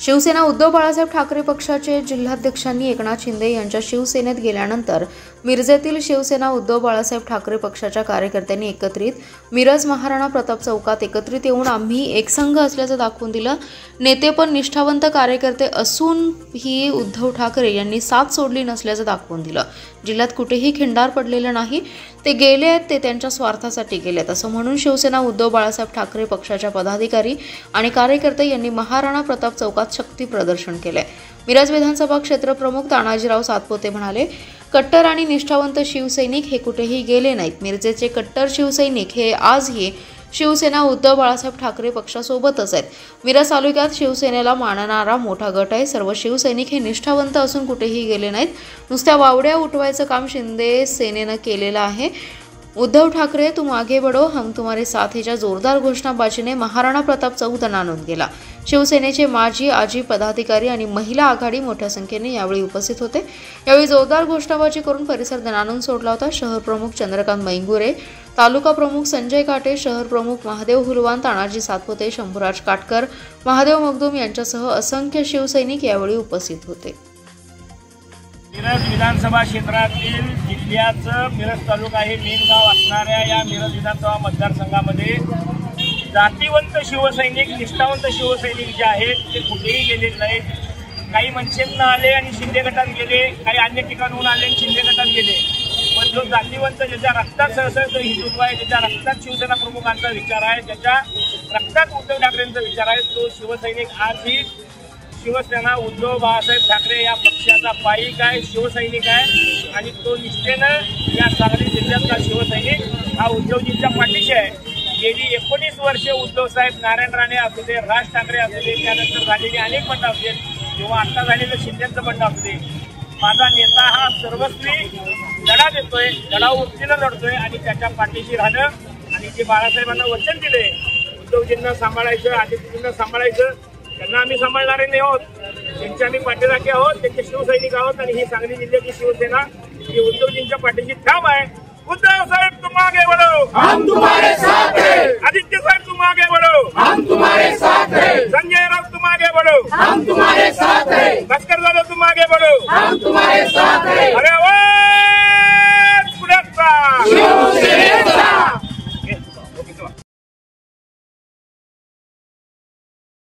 शिवसेना उद्धव बाळासाहेब ठाकरे पक्षाचे जिल्हाध्यक्षांनी एकनाथ शिंदे यांच्या शिवसेनेत गेल्यानंतर मिरजेतील शिवसेना उद्धव बाळासाहेब ठाकरे पक्षाच्या कार्यकर्त्यांनी एकत्रित मिरज महाराणा प्रताप चौकात एकत्रित येऊन आम्ही एकसंघ असल्याचं दाखवून दिलं। नेते पण निष्ठावंत कार्यकर्ते असूनही उद्धव ठाकरे यांनी साथ सोडली नसल्याचं दाखवून दिलं। जिल्ह्यात कुठेही खिंडार पडलेलं नाही, ते गेले आहेत ते त्यांच्या स्वार्थासाठी गेलेत असं म्हणून शिवसेना उद्धव बाळासाहेब ठाकरे पक्षाच्या पदाधिकारी आणि कार्यकर्ते यांनी महाराणा प्रताप चौकात शक्ती प्रदर्शन केले। मिरज विधानसभा क्षेत्र प्रमुख तानाजीराव सातपुते म्हणाले, कट्टर आणि निष्ठावंत शिवसैनिक हे कुठेही गेले नाहीत। मिरजेचे कट्टर शिवसैनिक हे आजही शिवसेना उद्धव बाळासाहेब ठाकरे पक्षासोबतच आहेत। मिरज तालुक्यात शिवसेनेला मानणारा मोठा गट आहे। सर्व शिवसैनिक हे निष्ठावंत असून कुठेही गेले नाहीत। नुसत्या वावड्या उठवायचं काम शिंदे सेनेनं केलेलं आहे। उद्धव ठाकरे तुम आगे बढ़ो हम तुम्हारे साथ ह्याच्या जोरदार घोषणाबाजीने महाराणा प्रताप चौक दणाणून गेला। शिवसेनेचे माजी आजी पदाधिकारी आणि महिला आघाडी मोठ्या संख्येने यावेळी उपस्थित होते। यावेळी जोरदार घोषणाबाजी करून परिसर दणाणून सोडला होता। शहर प्रमुख चंद्रकांत मैंगुरे, तालुका प्रमुख संजय काटे, शहर प्रमुख महादेव हुलवान, तानाजी सातपुते, शंभूराज काटकर, महादेव मगदूम यांच्यासह असंख्य शिवसैनिक यावेळी उपस्थित होते। मिरज विधानसभा क्षेत्रातील जिल्ह्याचं मिरज तालुका हे मेन गाव असणाऱ्या या मिरज विधानसभा मतदारसंघामध्ये जातीवंत शिवसैनिक, निष्ठावंत शिवसैनिक जे आहेत ते कुठेही गेलेले नाहीत। काही मनसेतनं आले आणि शिंदे गटात गेले, काही अन्य ठिकाणहून आले आणि शिंदे गटात गेले, पण जो जातीवंत ज्याच्या रक्तात सहसळतं हिंदुत्व आहे, ज्याच्या रक्तात शिवसेना प्रमुखांचा विचार आहे, ज्याच्या रक्तात उद्धव ठाकरेंचा विचार आहे, तो शिवसैनिक आजही शिवसेना उद्धव बाळासाहेब ठाकरे या पक्षाचा पाईक आहे, शिवसैनिक आहे आणि तो निष्ठेनं या सांगली जिल्ह्यातला शिवसैनिक हा उद्धवजींच्या पाठीशी आहे। गेली 19 वर्षे उद्धव साहेब, नारायण राणे असू दे, राज ठाकरे असू दे, त्यानंतर झालेली अनेक बंड असू दे किंवा आता झालेलं शिंदेचं बंड असू दे, माझा नेता हा सर्वस्वी लढा देतोय, लढा वृत्तीनं लढतोय आणि त्याच्या पाठीशी राहणं आणि जे बाळासाहेबांना वचन दिले उद्धवजींना सांभाळायचं, आदित्यजींना सांभाळायचं, त्यांना आम्ही सांभाळणारे नाही आहोत, त्यांच्या आम्ही पाठीराखे आहोत, त्यांचे शिवसैनिक आहोत आणि ही सांगली जिल्ह्याची शिवसेना ही उद्धवजींच्या पाठीशी ठाम आहे। उद्धव साहेब तुम आगे बढ़ो, हम तुम्हारे साथ हैं। आदित्य साहेब तुम आगे बढ़ो, हम तुम्हारे साथ हैं। संजय राउत तुम आगे बढ़ो, हम तुम्हारे साथ हैं। भास्कर जाधव तुम आगे बढ़ो, हम तुम्हारे